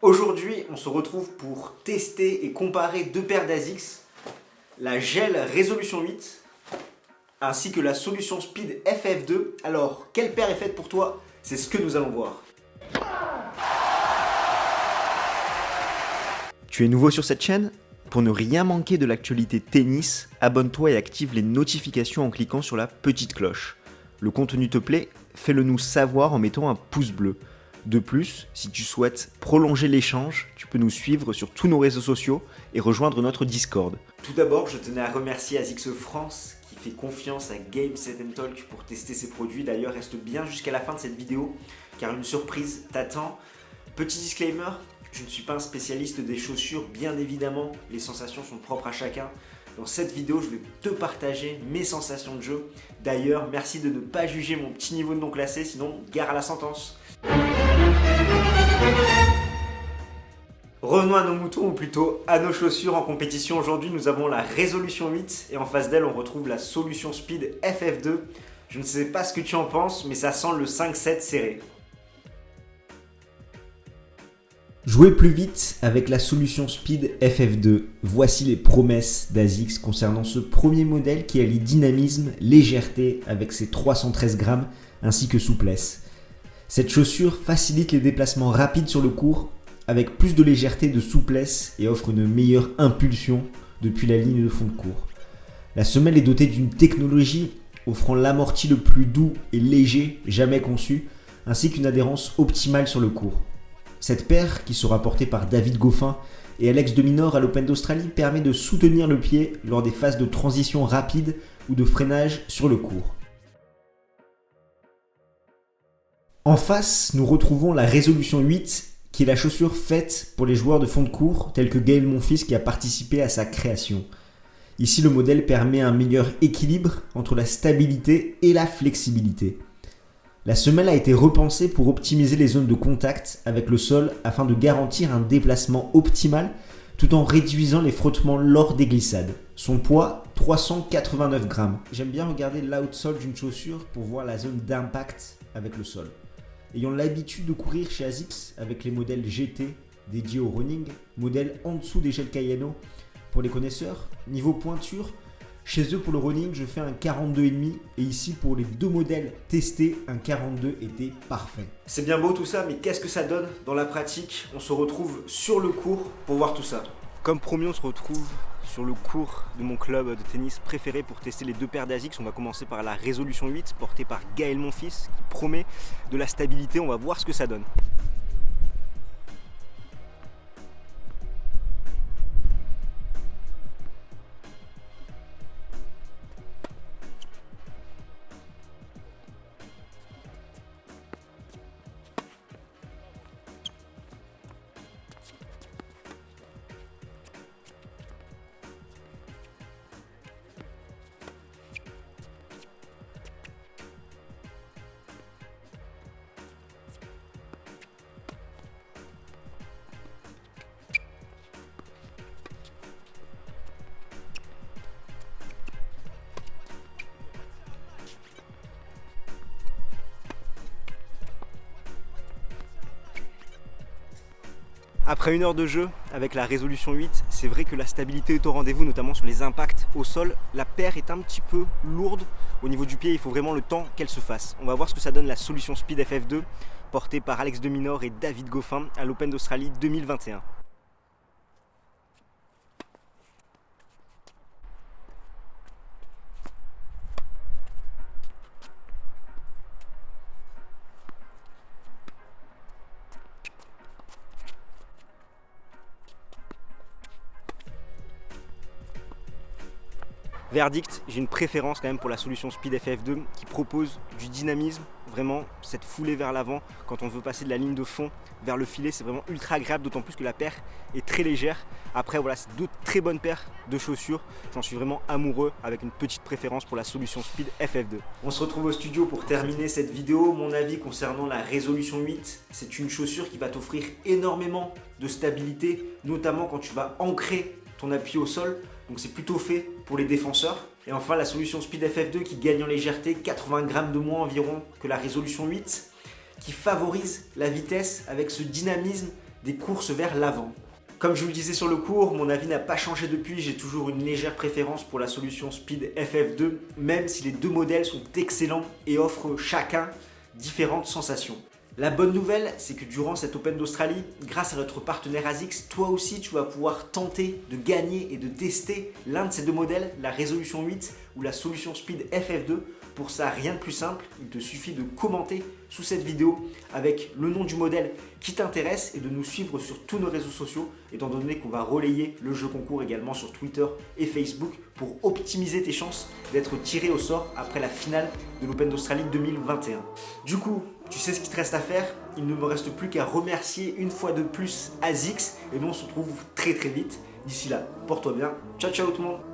Aujourd'hui, on se retrouve pour tester et comparer deux paires d'ASICS, la Gel Resolution 8 ainsi que la Solution Speed FF2. Alors, quelle paire est faite pour toi? C'est ce que nous allons voir. Tu es nouveau sur cette chaîne? Pour ne rien manquer de l'actualité tennis, abonne-toi et active les notifications en cliquant sur la petite cloche. Le contenu te plaît? Fais-le nous savoir en mettant un pouce bleu. De plus, si tu souhaites prolonger l'échange, tu peux nous suivre sur tous nos réseaux sociaux et rejoindre notre Discord. Tout d'abord, je tenais à remercier ASICS France qui fait confiance à Game Set Talk pour tester ses produits. D'ailleurs, reste bien jusqu'à la fin de cette vidéo car une surprise t'attend. Petit disclaimer, je ne suis pas un spécialiste des chaussures, bien évidemment, les sensations sont propres à chacun. Dans cette vidéo, je vais te partager mes sensations de jeu. D'ailleurs, merci de ne pas juger mon petit niveau de non classé, sinon gare à la sentence. Revenons à nos moutons, ou plutôt à nos chaussures en compétition. Aujourd'hui, nous avons la Resolution 8 et en face d'elle, on retrouve la Solution Speed FF2. Je ne sais pas ce que tu en penses, mais ça sent le 5-7 serré. Jouer plus vite avec la Solution Speed FF2. Voici les promesses d'ASICS concernant ce premier modèle qui allie dynamisme, légèreté avec ses 313 grammes ainsi que souplesse. Cette chaussure facilite les déplacements rapides sur le court avec plus de légèreté et de souplesse et offre une meilleure impulsion depuis la ligne de fond de court. La semelle est dotée d'une technologie offrant l'amorti le plus doux et léger jamais conçu ainsi qu'une adhérence optimale sur le court. Cette paire, qui sera portée par David Goffin et Alex de Minaur à l'Open d'Australie, permet de soutenir le pied lors des phases de transition rapide ou de freinage sur le court. En face, nous retrouvons la Resolution 8, qui est la chaussure faite pour les joueurs de fond de court, tels que Gaël Monfils qui a participé à sa création. Ici, le modèle permet un meilleur équilibre entre la stabilité et la flexibilité. La semelle a été repensée pour optimiser les zones de contact avec le sol afin de garantir un déplacement optimal tout en réduisant les frottements lors des glissades. Son poids, 389 grammes. J'aime bien regarder l'outsole d'une chaussure pour voir la zone d'impact avec le sol. Ayant l'habitude de courir chez ASICS avec les modèles GT dédiés au running, modèle en dessous des Gel Kayano pour les connaisseurs. Niveau pointure, chez eux pour le running, je fais un 42,5 et ici pour les deux modèles testés, un 42 était parfait. C'est bien beau tout ça, mais qu'est-ce que ça donne dans la pratique? On se retrouve sur le court pour voir tout ça. Comme promis, on se retrouve sur le court de mon club de tennis préféré pour tester les deux paires d'ASICS. On va commencer par la Resolution 8 portée par Gaël Monfils qui promet de la stabilité. On va voir ce que ça donne. Après une heure de jeu avec la Resolution 8, c'est vrai que la stabilité est au rendez-vous, notamment sur les impacts au sol. La paire est un petit peu lourde au niveau du pied, il faut vraiment le temps qu'elle se fasse. On va voir ce que ça donne la Solution Speed FF2 portée par Alex de Minaur et David Goffin à l'Open d'Australie 2021. Verdict, j'ai une préférence quand même pour la Solution Speed FF2 qui propose du dynamisme, vraiment cette foulée vers l'avant quand on veut passer de la ligne de fond vers le filet, c'est vraiment ultra agréable, d'autant plus que la paire est très légère. Après voilà, c'est deux très bonnes paires de chaussures, j'en suis vraiment amoureux avec une petite préférence pour la Solution Speed FF2. On se retrouve au studio pour terminer cette vidéo. Mon avis concernant la Resolution 8, c'est une chaussure qui va t'offrir énormément de stabilité, notamment quand tu vas ancrer ton appui au sol. Donc c'est plutôt fait pour les défenseurs. Et enfin la Solution Speed FF2 qui gagne en légèreté, 80 grammes de moins environ que la Resolution 8, qui favorise la vitesse avec ce dynamisme des courses vers l'avant. Comme je vous le disais sur le cours, mon avis n'a pas changé depuis, j'ai toujours une légère préférence pour la solution Speed FF2, même si les deux modèles sont excellents et offrent chacun différentes sensations. La bonne nouvelle, c'est que durant cet Open d'Australie, grâce à notre partenaire ASICS, toi aussi tu vas pouvoir tenter de gagner et de tester l'un de ces deux modèles, la résolution 8 ou la solution Speed FF2. Pour ça, rien de plus simple, il te suffit de commenter sous cette vidéo avec le nom du modèle qui t'intéresse et de nous suivre sur tous nos réseaux sociaux, étant donné qu'on va relayer le jeu concours également sur Twitter et Facebook pour optimiser tes chances d'être tiré au sort après la finale de l'Open d'Australie 2021. Du coup, tu sais ce qu'il te reste à faire, il ne me reste plus qu'à remercier une fois de plus ASICS et nous on se retrouve très vite. D'ici là, porte-toi bien, ciao ciao tout le monde.